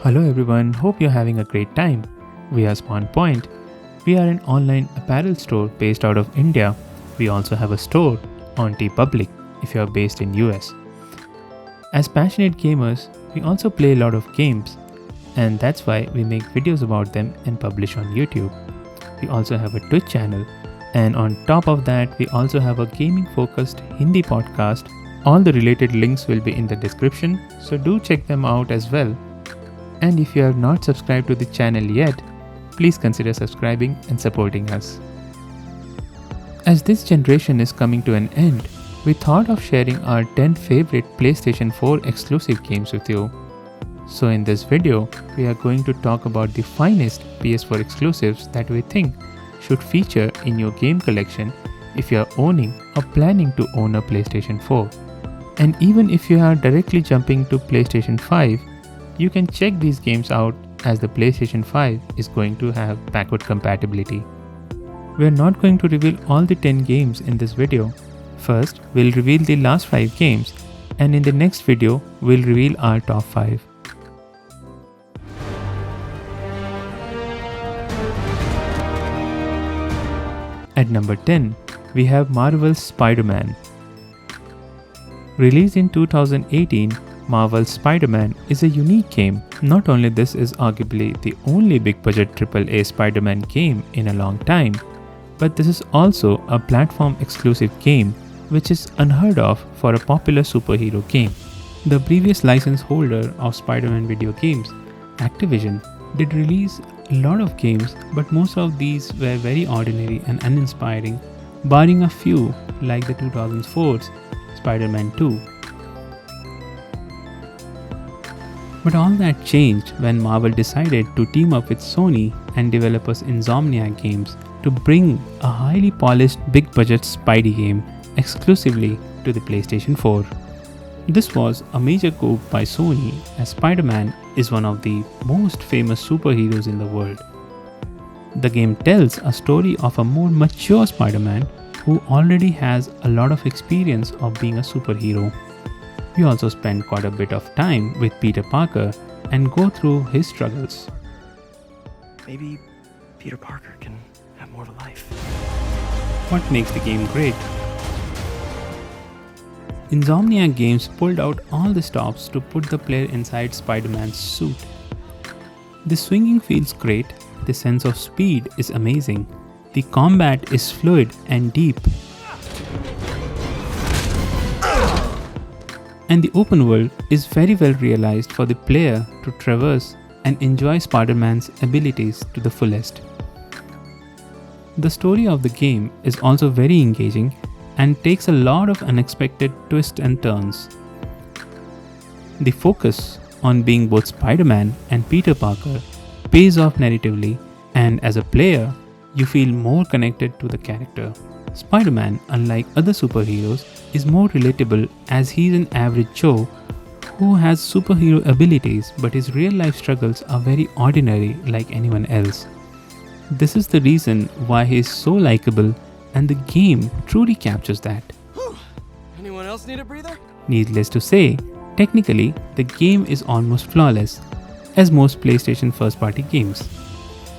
Hello everyone, hope you're having a great time. We are Spawn Point. We are an online apparel store based out of India. We also have a store on TeePublic if you are based in US. As passionate gamers, we also play a lot of games, and that's why we make videos about them and publish on YouTube. We also have a Twitch channel, and on top of that, we also have a gaming focused Hindi podcast. All the related links will be in the description, so do check them out as well. And if you have not subscribed to the channel yet, please consider subscribing and supporting us. As this generation is coming to an end, we thought of sharing our 10 favorite PlayStation 4 exclusive games with you. So in this video, we are going to talk about the finest PS4 exclusives that we think should feature in your game collection if you are owning or planning to own a PlayStation 4. And even if you are directly jumping to PlayStation 5, you can check these games out as the PlayStation 5 is going to have backward compatibility. We are not going to reveal all the 10 games in this video. First, we'll reveal the last 5 games, and in the next video, we'll reveal our top 5. At number 10, we have Marvel's Spider-Man. Released in 2018, Marvel's Spider-Man is a unique game. Not only this is arguably the only big budget AAA Spider-Man game in a long time, but this is also a platform exclusive game which is unheard of for a popular superhero game. The previous license holder of Spider-Man video games, Activision, did release a lot of games, but most of these were very ordinary and uninspiring, barring a few like the 2004's Spider-Man 2. But all that changed when Marvel decided to team up with Sony and developers Insomniac Games to bring a highly polished big budget Spidey game exclusively to the PlayStation 4. This was a major coup by Sony, as Spider-Man is one of the most famous superheroes in the world. The game tells a story of a more mature Spider-Man who already has a lot of experience of being a superhero. We also spend quite a bit of time with Peter Parker and go through his struggles. Maybe Peter Parker can have more of a life. What makes the game great? Insomniac Games pulled out all the stops to put the player inside Spider-Man's suit. The swinging feels great, the sense of speed is amazing, the combat is fluid and deep, and the open world is very well realized for the player to traverse and enjoy Spider-Man's abilities to the fullest. The story of the game is also very engaging and takes a lot of unexpected twists and turns. The focus on being both Spider-Man and Peter Parker pays off narratively, and as a player, you feel more connected to the character. Spider-Man, unlike other superheroes, is more relatable as he's an average Joe who has superhero abilities, but his real life struggles are very ordinary like anyone else. This is the reason why he is so likable, and the game truly captures that. Anyone else need a breather? Needless to say, technically, the game is almost flawless, as most PlayStation first party games.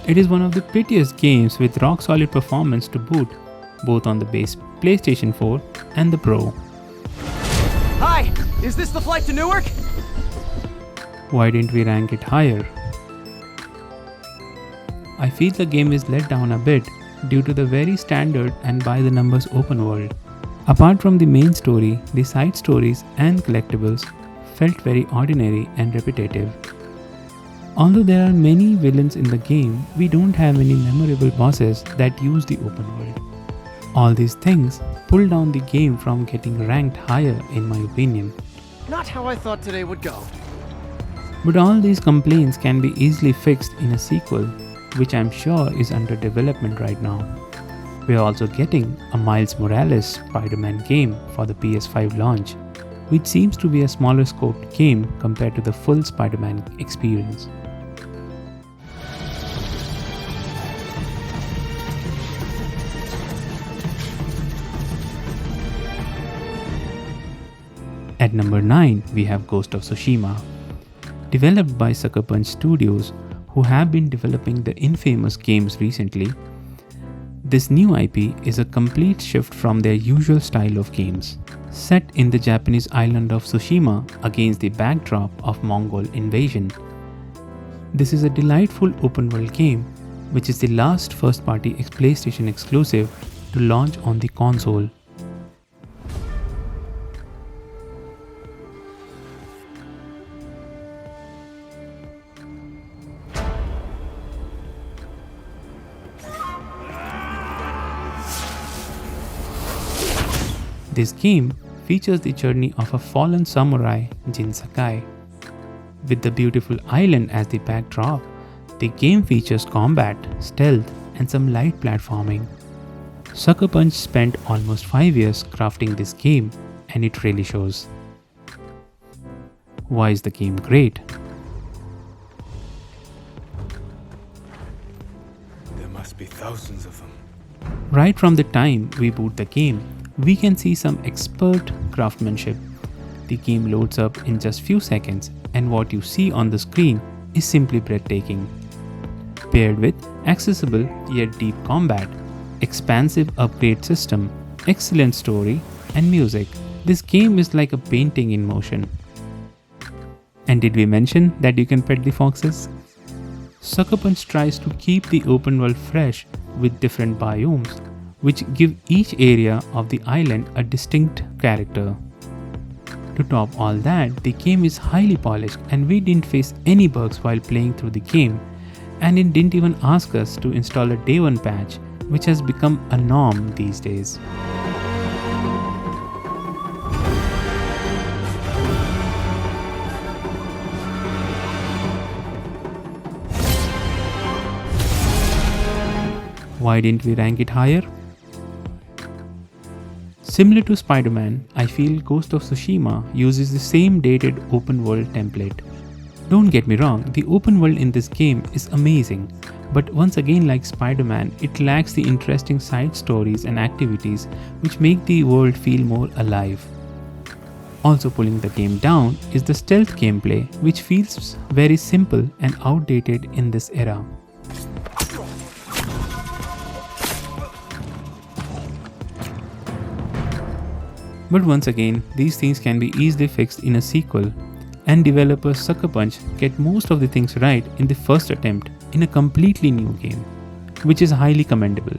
It is one of the prettiest games with rock solid performance to boot, both on the base PlayStation 4 and the Pro. Hi! Is this the flight to Newark? Why didn't we rank it higher? I feel the game is let down a bit due to the very standard and by the numbers open world. Apart from the main story, the side stories and collectibles felt very ordinary and repetitive. Although there are many villains in the game, we don't have any memorable bosses that use the open world. All these things pull down the game from getting ranked higher in my opinion. Not how I thought today would go. But all these complaints can be easily fixed in a sequel, which I'm sure is under development right now. We are also getting a Miles Morales Spider-Man game for the PS5 launch, which seems to be a smaller scoped game compared to the full Spider-Man experience. At number 9, we have Ghost of Tsushima. Developed by Sucker Punch Studios, who have been developing the infamous games recently, this new IP is a complete shift from their usual style of games. Set in the Japanese island of Tsushima against the backdrop of Mongol invasion. This is a delightful open world game, which is the last first party PlayStation exclusive to launch on the console. This game features the journey of a fallen samurai, Jin Sakai. With the beautiful island as the backdrop, the game features combat, stealth, and some light platforming. Sucker Punch spent almost 5 years crafting this game, and it really shows. Why is the game great? There must be thousands of them. Right from the time we boot the game, we can see some expert craftsmanship. The game loads up in just few seconds, and what you see on the screen is simply breathtaking. Paired with accessible yet deep combat, expansive upgrade system, excellent story, and music, this game is like a painting in motion. And did we mention that you can pet the foxes? Sucker Punch tries to keep the open world fresh with different biomes, which give each area of the island a distinct character. To top all that, the game is highly polished and we didn't face any bugs while playing through the game, and it didn't even ask us to install a day one patch, which has become a norm these days. Why didn't we rank it higher? Similar to Spiderman, I feel Ghost of Tsushima uses the same dated open world template. Don't get me wrong, the open world in this game is amazing, but once again, like Spiderman, it lacks the interesting side stories and activities which make the world feel more alive. Also pulling the game down is the stealth gameplay, which feels very simple and outdated in this era. But once again, these things can be easily fixed in a sequel, and developers Sucker Punch get most of the things right in the first attempt in a completely new game, which is highly commendable.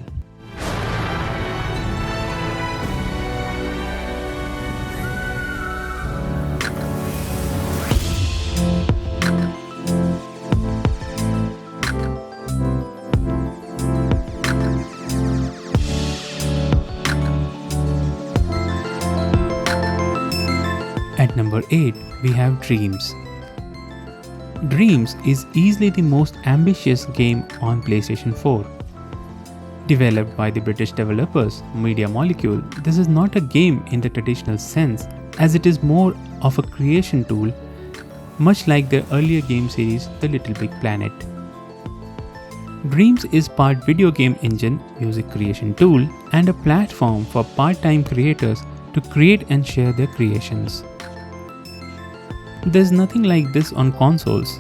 At number 8, we have Dreams. Dreams is easily the most ambitious game on PlayStation 4. Developed by the British developers Media Molecule, this is not a game in the traditional sense, as it is more of a creation tool, much like their earlier game series The Little Big Planet. Dreams is part video game engine, music creation tool, and a platform for part-time creators to create and share their creations. There's nothing like this on consoles.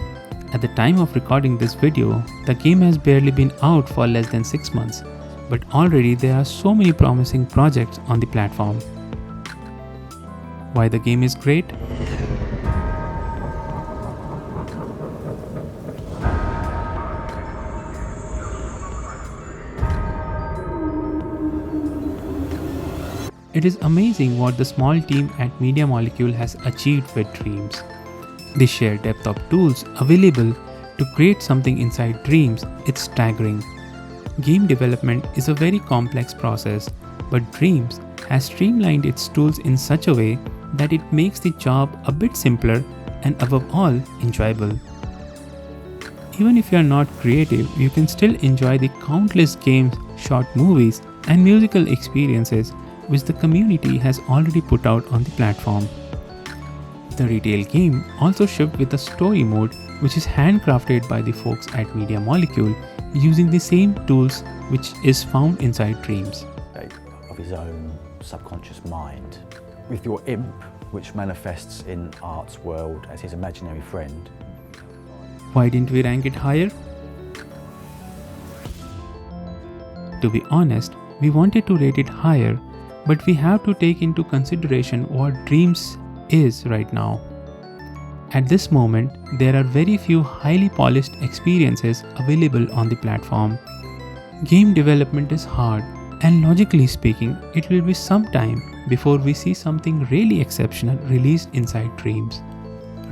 At the time of recording this video, the game has barely been out for less than 6 months, but already there are so many promising projects on the platform. Why the game is great? It is amazing what the small team at Media Molecule has achieved with Dreams. The sheer depth of tools available to create something inside Dreams is staggering. Game development is a very complex process, but Dreams has streamlined its tools in such a way that it makes the job a bit simpler and above all enjoyable. Even if you are not creative, you can still enjoy the countless games, short movies, and musical experiences which the community has already put out on the platform. The retail game also shipped with a story mode which is handcrafted by the folks at Media Molecule using the same tools which is found inside Dreams. Of his own subconscious mind. With your imp, which manifests in Art's world as his imaginary friend, Why didn't we rank it higher? To be honest, we wanted to rate it higher, but we have to take into consideration what Dreams is right now. At this moment, there are very few highly polished experiences available on the platform. Game development is hard, and logically speaking, it will be some time before we see something really exceptional released inside Dreams.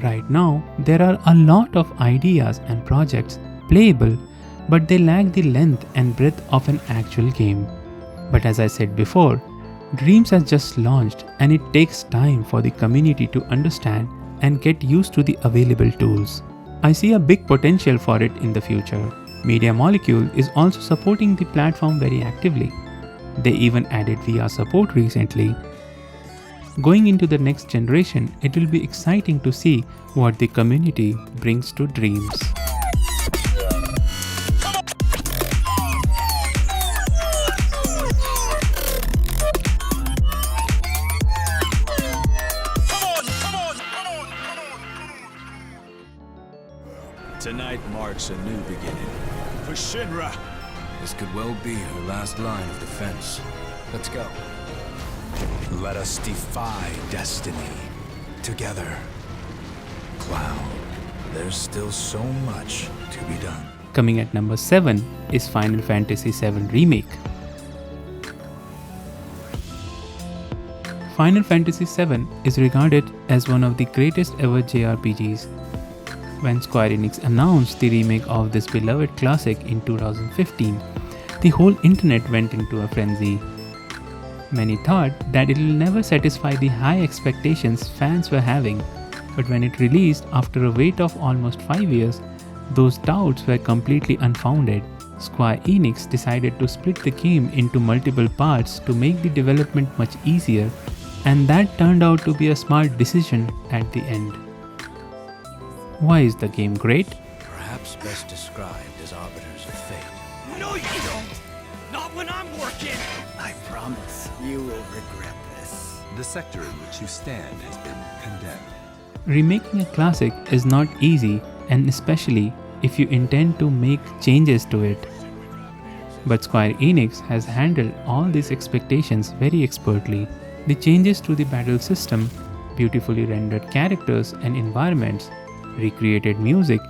Right now, there are a lot of ideas and projects playable, but they lack the length and breadth of an actual game. But as I said before, Dreams has just launched and it takes time for the community to understand and get used to the available tools. I see a big potential for it in the future. Media Molecule is also supporting the platform very actively. They even added VR support recently. Going into the next generation, it will be exciting to see what the community brings to Dreams. Tonight marks a new beginning. For Shinra! This could well be her last line of defense. Let's go. Let us defy destiny. Together. Cloud, there's still so much to be done. Coming at number 7 is Final Fantasy VII Remake. Final Fantasy VII is regarded as one of the greatest ever JRPGs. When Square Enix announced the remake of this beloved classic in 2015, the whole internet went into a frenzy. Many thought that it will never satisfy the high expectations fans were having, but when it released after a wait of almost 5 years, those doubts were completely unfounded. Square Enix decided to split the game into multiple parts to make the development much easier, and that turned out to be a smart decision at the end. Why is the game great? Perhaps best described as arbiters of fate. No, you don't! Not when I'm working! I promise you will regret this. The sector in which you stand has been condemned. Remaking a classic is not easy, and especially if you intend to make changes to it. But Square Enix has handled all these expectations very expertly. The changes to the battle system, beautifully rendered characters and environments, recreated music,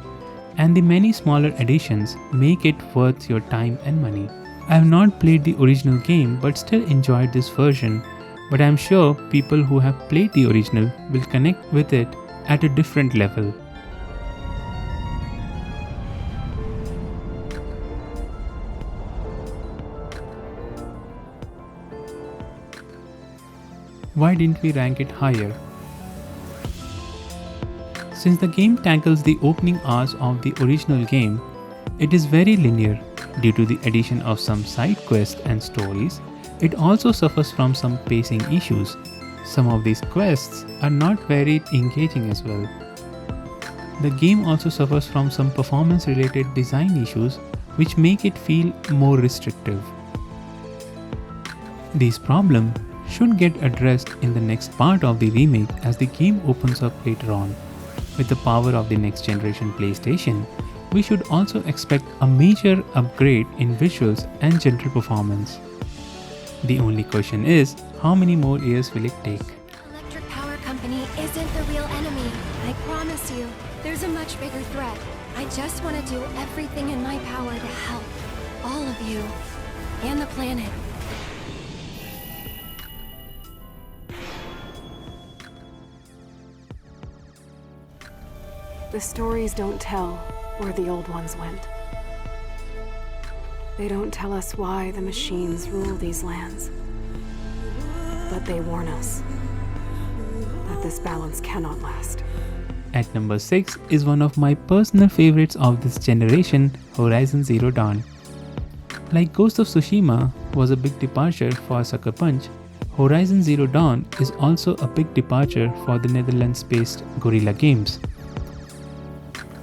and the many smaller additions make it worth your time and money. I have not played the original game but still enjoyed this version, but I am sure people who have played the original will connect with it at a different level. Why didn't we rank it higher? Since the game tackles the opening hours of the original game, it is very linear. Due to the addition of some side quests and stories, it also suffers from some pacing issues. Some of these quests are not very engaging as well. The game also suffers from some performance-related design issues which make it feel more restrictive. These problems should get addressed in the next part of the remake as the game opens up later on. With the power of the next generation PlayStation, we should also expect a major upgrade in visuals and general performance. The only question is, how many more years will it take? Electric Power Company isn't the real enemy. I promise you, there's a much bigger threat. I just want to do everything in my power to help all of you and the planet. The stories don't tell where the old ones went. They don't tell us why the machines rule these lands. But they warn us that this balance cannot last. At number 6 is one of my personal favorites of this generation, Horizon Zero Dawn. Like Ghost of Tsushima was a big departure for Sucker Punch, Horizon Zero Dawn is also a big departure for the Netherlands-based Guerrilla Games.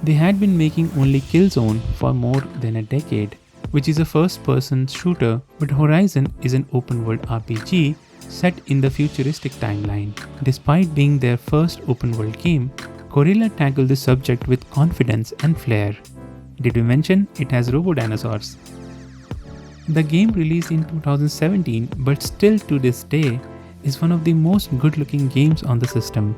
They had been making only Killzone for more than a decade, which is a first-person shooter, but Horizon is an open-world RPG set in the futuristic timeline. Despite being their first open-world game, Gorilla tackled the subject with confidence and flair. Did we mention it has robo dinosaurs? The game released in 2017 but still to this day is one of the most good-looking games on the system.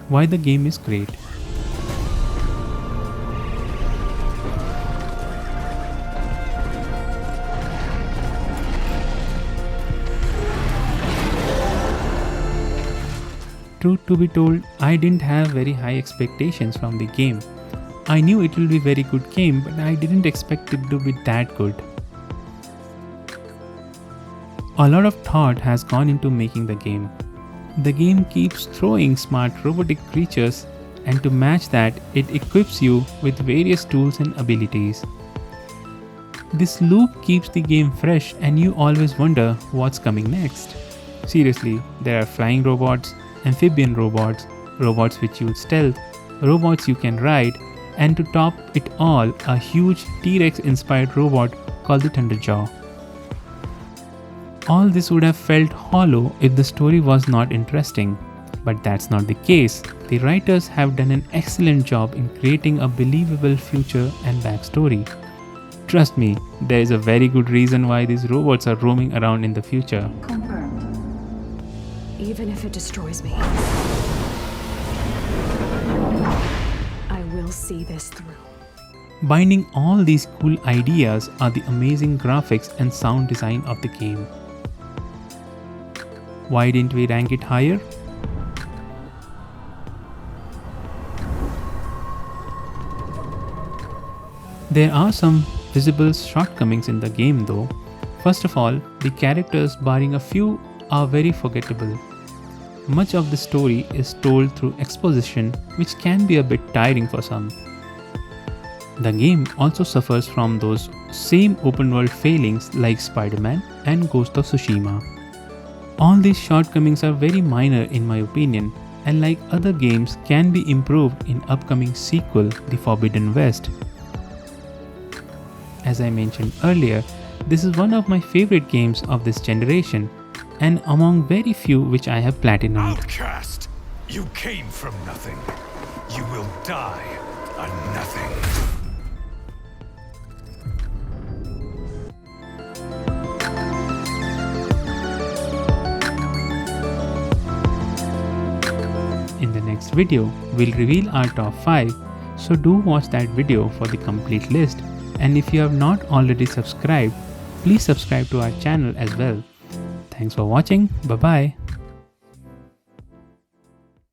Why the game is great. Truth to be told, I didn't have very high expectations from the game. I knew it will be a very good game, but I didn't expect it to be that good. A lot of thought has gone into making the game. The game keeps throwing smart robotic creatures, and to match that, it equips you with various tools and abilities. This loop keeps the game fresh and you always wonder what's coming next. Seriously, there are flying robots, amphibian robots, robots which use stealth, robots you can ride, and to top it all, a huge T-Rex inspired robot called the Thunderjaw. All this would have felt hollow if the story was not interesting, but that's not the case. The writers have done an excellent job in creating a believable future and backstory. Trust me, there is a very good reason why these robots are roaming around in the future. Even if it destroys me, I will see this through. Binding all these cool ideas are the amazing graphics and sound design of the game. Why didn't we rank it higher? There are some visible shortcomings in the game though. First of all, the characters, barring a few, are very forgettable. Much of the story is told through exposition, which can be a bit tiring for some. The game also suffers from those same open world failings like Spiderman and Ghost of Tsushima. All these shortcomings are very minor in my opinion, and like other games can be improved in upcoming sequel, The Forbidden West. As I mentioned earlier, this is one of my favorite games of this generation, and among very few which I have platinumed. Outcast! You came from nothing. You will die a nothing. In the next video, we'll reveal our top 5, so do watch that video for the complete list. And if you have not already subscribed, please subscribe to our channel as well. Thanks for watching. Bye bye.